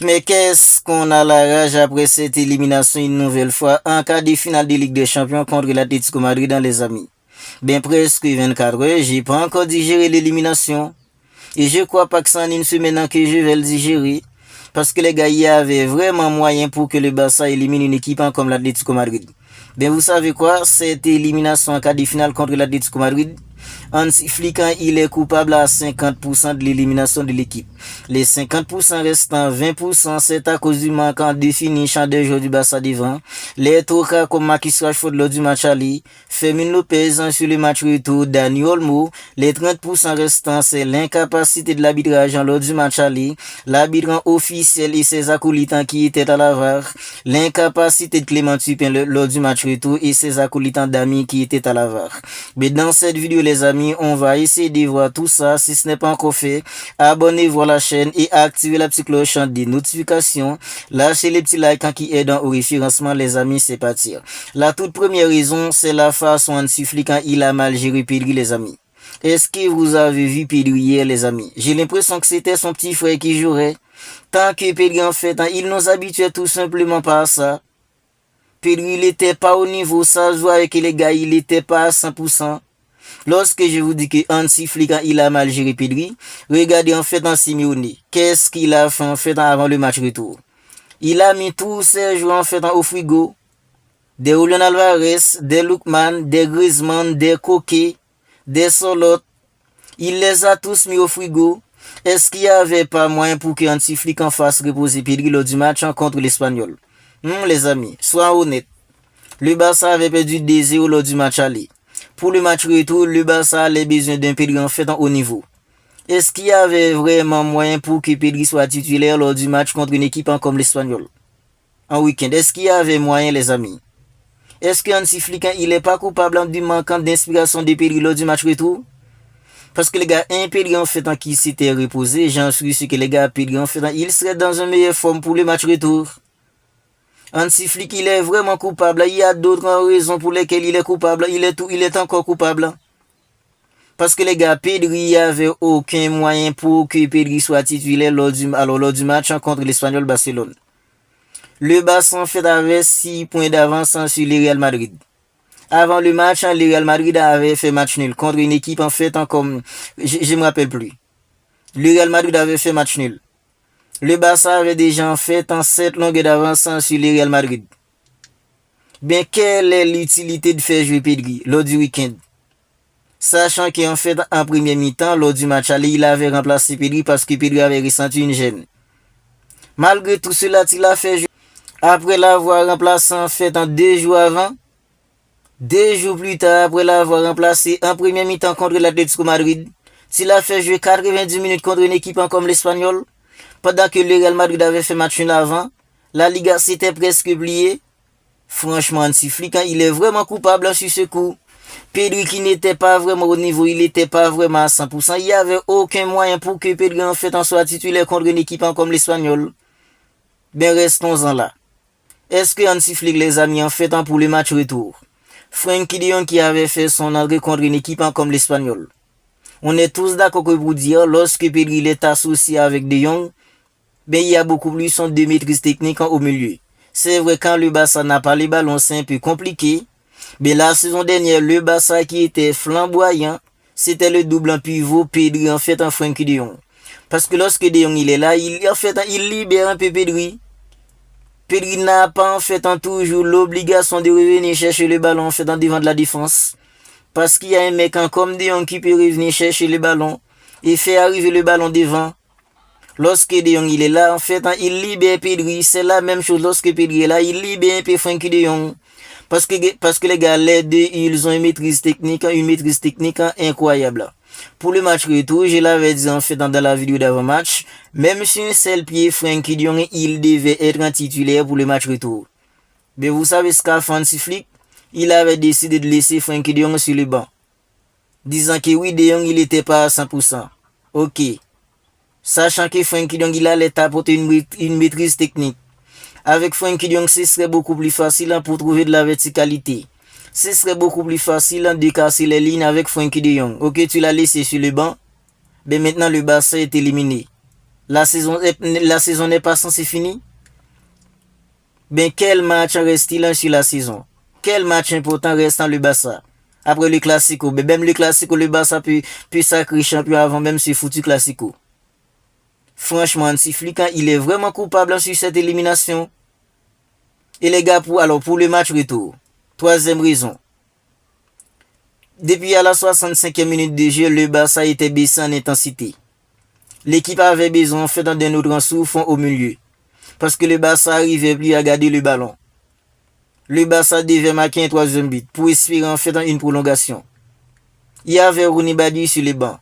Mais qu'est-ce qu'on a la rage après cette élimination une nouvelle fois en quart de finale de Ligue des Champions contre l'Atlético Madrid dans les amis. Bien presque 24 heures, j'ai pas encore digéré l'élimination. Et je crois pas que c'est en une semaine que je vais le digérer. Parce que les gars, il y avait vraiment moyen pour que le Barça élimine une équipe comme l'Atlético Madrid. Bien vous savez quoi, cette élimination en quart de finale contre l'Atlético Madrid, Hansi Flick, il est coupable à 50% de l'élimination de l'équipe. Les 50% restants, 20%, c'est à cause du manquant de finish en deux joueurs du Barça devant. Les trocas comme Marcus Rashford lors du match aller, Fermin Lopez sur le match retour, Dani Olmo. Les 30% restants, c'est l'incapacité de l'arbitrage lors du match aller, l'arbitre officiel et César Coulitan qui était à la VAR, l'incapacité de Clément Turpin lors du match retour et César Coulitan d'Ami qui était à la VAR. Mais dans cette vidéo, les amis, on va essayer de voir tout ça. Si ce n'est pas encore fait, abonnez-vous à la chaîne et activez la petite cloche des notifications. Lâchez les petits likes qui aident au référencement, les amis, c'est parti. La toute première raison, c'est la façon Hansi Flick quand il a mal géré Pedri, les amis. Est-ce que vous avez vu Pedri hier, les amis? J'ai l'impression que c'était son petit frère qui jouerait. Tant que Pedri, en fait, il nous habituait tout simplement pas à ça. Pedri, il était pas au niveau, ça se voit avec les gars, il était pas à 100%. Lorsque je vous dis que Hansi Flick, il a mal géré Pedri, regardez en fait en Simeone. Qu'est-ce qu'il a fait en fait avant le match retour? Il a mis tous ses joueurs en fait au frigo. Des Julian Alvarez, des Lookman, des Griezmann, des Koke, des Solot. Il les a tous mis au frigo. Est-ce qu'il n'y avait pas moyen pour que Hansi Flick en fasse reposer Pedri lors du match contre l'Espagnol? Les amis, soyons honnêtes. Le Barça avait perdu 2-0 lors du match aller. Pour le match retour, le Barça avait besoin d'un Pedri en fait en haut niveau. Est-ce qu'il y avait vraiment moyen pour que Pedri soit titulaire lors du match contre une équipe comme l'Espagnol en week-end? Est-ce qu'il y avait moyen, les amis? Est-ce que Hansi Flick, il n'est pas coupable du manquant d'inspiration de Pedri lors du match retour? Parce que les gars, un Pedri en fait qui s'était reposé, j'en suis sûr que les gars, Pedri en fait, il serait dans une meilleure forme pour le match retour. Hansi Flick, il est vraiment coupable. Il y a d'autres raisons pour lesquelles il est coupable. Il est encore coupable. Parce que les gars, Pedri, il n'y avait aucun moyen pour que Pedri soit titulaire lors du match contre l'Espagnol Barcelone. Le Barça en fait avait 6 points d'avance sur le Real Madrid. Avant le match, le Real Madrid avait fait match nul contre une équipe en fait comme je me rappelle plus. Le Real Madrid avait fait match nul. Le Barça avait déjà en fait 7 longueurs d'avance sur le Real Madrid. Bien, quelle est l'utilité de faire jouer Pedri lors du week-end? Sachant qu'en fait, en première mi-temps, lors du match aller, il avait remplacé Pedri parce que Pedri avait ressenti une gêne. Malgré tout cela, il a fait jouer. Après l'avoir remplacé en fait en 2 jours avant, 2 jours plus tard, après l'avoir remplacé en première mi-temps contre l'Atlético Madrid, il a fait jouer 90 minutes contre une équipe comme l'Espagnol. Pendant que le Real Madrid avait fait match nul avant, la Liga s'était presque oubliée. Franchement, Hansi Flick, il est vraiment coupable sur ce coup. Pedri qui n'était pas vraiment au niveau, il n'était pas vraiment à 100%. Il n'y avait aucun moyen pour que Pedri en fait en soit titulaire contre une équipe comme l'Espagnol. Ben restons-en là. Est-ce que Hansi Flick les a mis en fait pour le match retour? Frenkie de Jong qui avait fait son entrée contre une équipe comme l'Espagnol. On est tous d'accord que pour dire, lorsque Pedri est associé avec de Jong, ben il y a beaucoup plus de maîtrise technique au milieu. C'est vrai quand le Barça n'a pas les ballons, c'est un peu compliqué. Mais la saison dernière, le Barça qui était flamboyant, c'était le double en pivot Pedri en fait en Frenkie de Jong. Parce que lorsque de Jong il est là, il libère un peu Pedri. Pedri n'a pas en fait toujours l'obligation de revenir chercher le ballon en fait en devant de la défense. Parce qu'il y a un mec comme de Jong qui peut revenir chercher le ballon et faire arriver le ballon devant. Lorsque De Jong il est là, en fait, il libère Pedri. C'est la même chose lorsque Pedri est là, il libère un peu Frenkie de Jong. Parce que les gars, les deux, ils ont une maîtrise technique incroyable. Pour le match retour, je l'avais dit en fait dans la vidéo d'avant-match, même sur un seul pied, Frenkie de Jong, il devait être un titulaire pour le match retour. Mais vous savez ce qu'a fait Hansi Flick? Il avait décidé de laisser Frenkie de Jong sur le banc. Disant que oui, De Jong, il n'était pas à 100%. Ok. Sachant que Frenkie de Jong, il allait apporter une maîtrise technique. Avec Frenkie de Jong, ce serait beaucoup plus facile pour trouver de la verticalité. Ce serait beaucoup plus facile de casser les lignes avec Frenkie de Jong. Ok, tu l'as laissé sur le banc. Mais maintenant, le Barça est éliminé. La saison n'est pas censée finir. Ben, quel match reste-t-il sur la saison? Quel match important reste dans le Barça? Après le Classico, ben, même le Classico, le Barça peut sacrer champion avant même ce foutu Classico. Franchement, Hansi Flick, il est vraiment coupable sur cette élimination. Et les gars, pour le match retour, troisième raison. Depuis à la 65e minute de jeu, le Barça était baissé en intensité. L'équipe avait besoin en fait d'un autre souffle au milieu. Parce que le Barça arrivait plus à garder le ballon. Le Barça devait marquer un troisième but pour espérer en fait une prolongation. Il y avait Rooney Badi sur les bancs.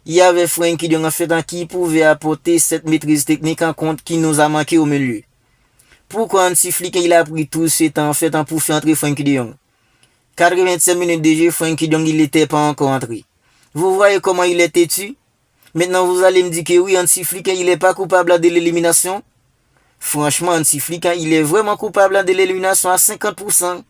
Il y avait Frenkie de Jong en fait qui pouvait apporter cette maîtrise technique en compte qui nous a manqué au milieu. Pourquoi Hansi Flick il a pris tout ce temps en fait pour faire entrer Frenkie de Jong? 85 minutes de jeu, Frenkie de Jong il n'était pas encore entré. Vous voyez comment il est têtu? Maintenant vous allez me dire que oui, Hansi Flick il n'est pas coupable de l'élimination. Franchement, Hansi Flick il est vraiment coupable de l'élimination à 50%.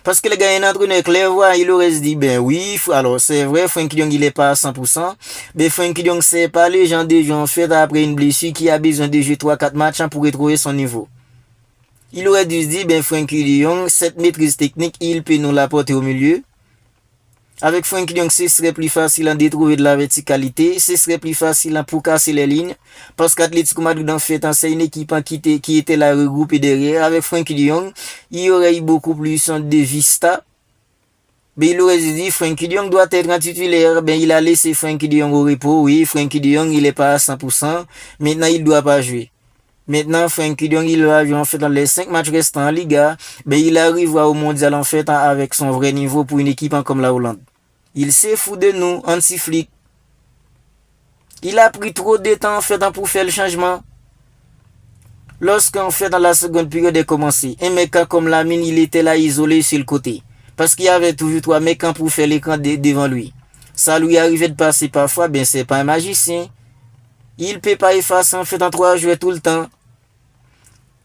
Parce que le gars, un entraîneur clairvoyant, il aurait dit, ben oui, alors c'est vrai, Frenkie de Jong il est pas à 100%, mais Frenkie de Jong c'est pas les gens de jeu en fait après une blessure qui a besoin de jouer 3-4 matchs pour retrouver son niveau. Il aurait dû se dire, ben Frenkie de Jong, cette maîtrise technique, il peut nous l'apporter au milieu. Avec Frenkie de Jong, ce serait plus facile de trouver de la verticalité, ce serait plus facile pour casser les lignes, parce qu'Atlético Madrid en fait, c'est une équipe qui était là regroupée derrière. Avec Frenkie de Jong, il y aurait eu beaucoup plus de vista. Mais il aurait dit, Frenkie de Jong doit être un titulaire. Ben, il a laissé Frenkie de Jong au repos. Oui, Frenkie de Jong, il est pas à 100%. Maintenant, il doit pas jouer. Maintenant, Frenkie de Jong, il va jouer en fait dans les 5 matchs restants en Liga. Ben, il arrivera au mondial en fait avec son vrai niveau pour une équipe comme la Hollande. Il s'est fou de nous, Hansi Flick. Il a pris trop de temps en fait pour faire le changement. Lorsqu'en fait dans la seconde période est commencé, un mec comme Lamine, il était là isolé sur le côté. Parce qu'il y avait toujours 3 mecs pour faire l'écran devant lui. Ça lui arrivait de passer parfois, ben c'est pas un magicien. Il peut pas effacer en fait en 3 joueurs tout le temps.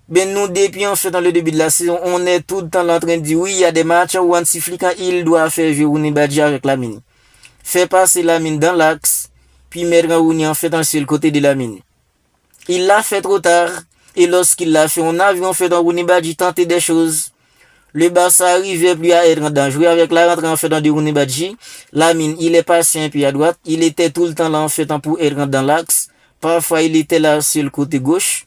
Ben nous depuis en fait dans le début de la saison, on est tout le temps en train de dire oui, il y a des matchs où Hansi Flick il doit faire jouer Rooney Badi avec Lamine. Fait passer Lamine dans l'axe, puis mettre Rooney en fait sur le côté de Lamine. Il l'a fait trop tard, et lorsqu'il l'a fait, on a vu en fait dans Rooney Badi tenter des choses. Le Barça arrivait plus à être dangereux avec la rentrée en fait dans Rooney Badi. Lamine, il est passé un peu à droite, il était tout le temps là en fait pour être dans l'axe. Parfois il était là sur le côté gauche.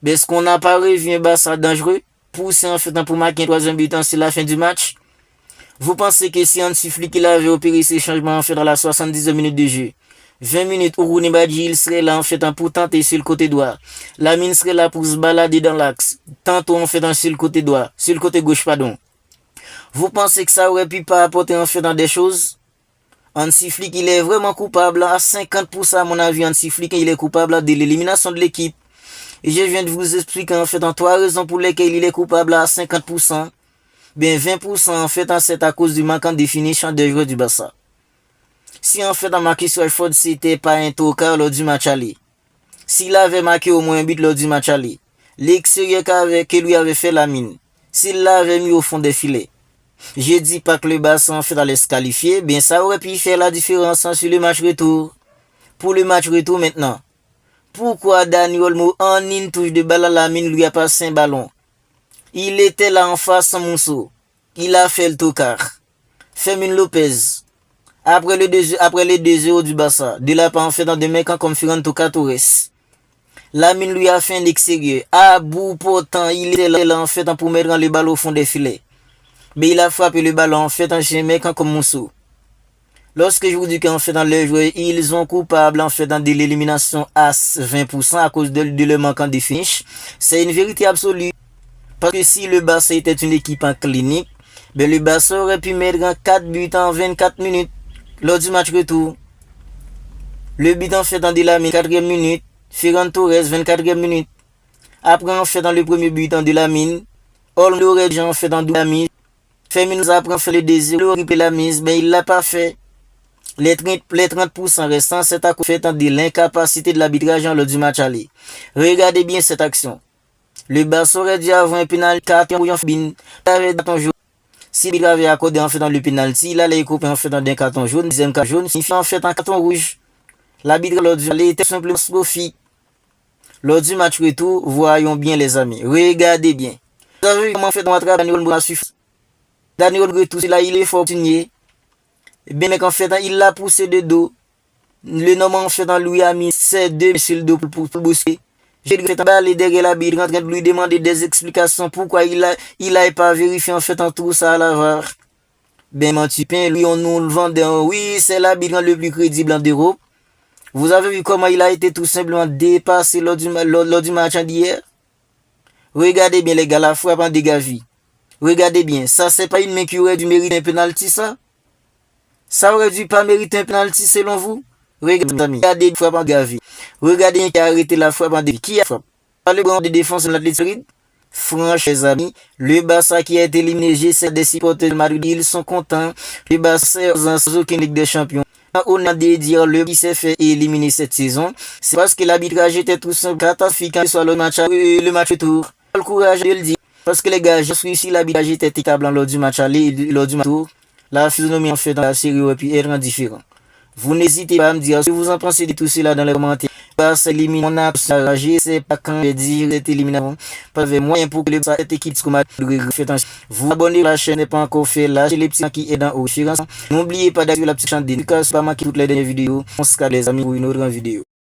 Mais est-ce qu'on n'a pas revu un Barça dangereux, poussé en fait pour marquer un troisième but c'est la fin du match? Vous pensez que si Hansi Flick il avait opéré ces changements en fait dans la 70e minute de jeu, 20 minutes où Rooney Badi il serait là en fait pour tenter sur le côté droit, Lamine serait là pour se balader dans l'axe, tantôt en fait sur le côté droit, sur le côté gauche pardon. Vous pensez que ça aurait pu pas apporter en fait dans des choses? Hansi Flick il est vraiment coupable à 50% à mon avis. Hansi Flick il est coupable de l'élimination de l'équipe. Et je viens de vous expliquer en fait en 3 raisons pour lesquelles il est coupable à 50%. Bien 20% en fait c'est à cause du manquant de finition des joueurs du Barça. Si en fait Marcus Rashford c'était pas un tocard lors du match aller, s'il avait marqué au moins un but lors du match aller, l'extérieur que lui avait fait Lamine, s'il l'avait mis au fond des filets, je dis pas que le Barça en fait allait se qualifier, bien ça aurait pu faire la différence sur le match retour. Pour le match retour maintenant, pourquoi Dani Olmo en une touche de balle à Lamine lui a passé un ballon? Il était là en face sans Mousso. Il a fait le tocard. Fermin Lopez. Après les 2-0 du Barça, de la part en fait dans des mecs comme Ferran Torres. Lamine lui a fait un extérieur. À bout pourtant, il était là en fait pour mettre le ballon au fond des filets. Mais il a frappé le ballon en fait chez un mec comme Mousso. Lorsque je vous dis qu'en fait dans les joueurs, ils sont coupables en fait dans de l'élimination à 20% à cause de leur manquant de finish, c'est une vérité absolue. Parce que si le Barça était une équipe en clinique, ben le Barça aurait pu mettre 4 buts en 24 minutes lors du match retour. Le but en fait dans de la 4e minute, Ferran Torres 24e minute. Après en fait dans le premier but en de la mine, Olmo aurait déjà en fait dans de la mise. Fermin après fait le désir, il la mise, mais il l'a pas fait. Les 30% restants, c'est à cause de l'incapacité de l'arbitrage lors du match aller. Regardez bien cette action. Le Barça aurait dû avoir un pénalty carton rouge jaune. Si il avait accordé en fait dans le pénalty, il allait couper en fait dans un carton jaune, deuxième carton jaune, signifie en fait un carton rouge. L'arbitre lors du aller était simplement catastrophique. Lors du match retour, voyons bien les amis. Regardez bien. Vous avez vu comment fait notre travail Daniel Olmo a su. Daniel retour, là, il est fortuné. Bien qu'en fait, il l'a poussé de dos. Le nom en fait, lui a mis ses deux sur le dos pour booster. J'ai fait aller derrière la bille, en train de lui demander des explications pourquoi il a pas vérifié en fait en tout ça à la VAR. Ben menti pain, lui on nous le vendait. Oui, c'est l'arbitre le plus crédible en Europe. Vous avez vu comment il a été tout simplement dépassé lors du match d'hier. Regardez bien les gars, la frappe en dégagé. Regardez bien, ça c'est pas une main qui aurait dû mériter un penalty ça. Ça aurait dû pas mériter un penalty selon vous. Regardez la frappe en dégagé. Regardez qui a arrêté la frappe en dégagé. Qui a frappé? Le grand de défense de l'Atlético. Franchement, les amis, le Barça qui a été éliminé, G7 des supporters de Madrid, ils sont contents. Le Barça sans aucune Ligue des Champions. On a de dire le qui s'est fait éliminer cette saison, c'est parce que l'arbitrage était tout simple catastrophique quand soit le match retour. Le courage de le dire. Parce que les gars, je suis ici, l'arbitrage était établant lors du match aller, lors du match retour. La physionomie en fait dans la série et puis être différent. Vous n'hésitez pas à me dire ce que vous en pensez de tout cela dans les commentaires. Barça élimine, on a enragé, c'est pas quand je dis cette élimination. Pas de moyen pour que cette équipe vous abonnez à la chaîne n'est pas encore fait, lâchez les petits qui est dans haut. N'oubliez pas d'activer la petite chaîne de notification pour pas manquer toutes les dernières vidéos. On se capte les amis pour une autre vidéo.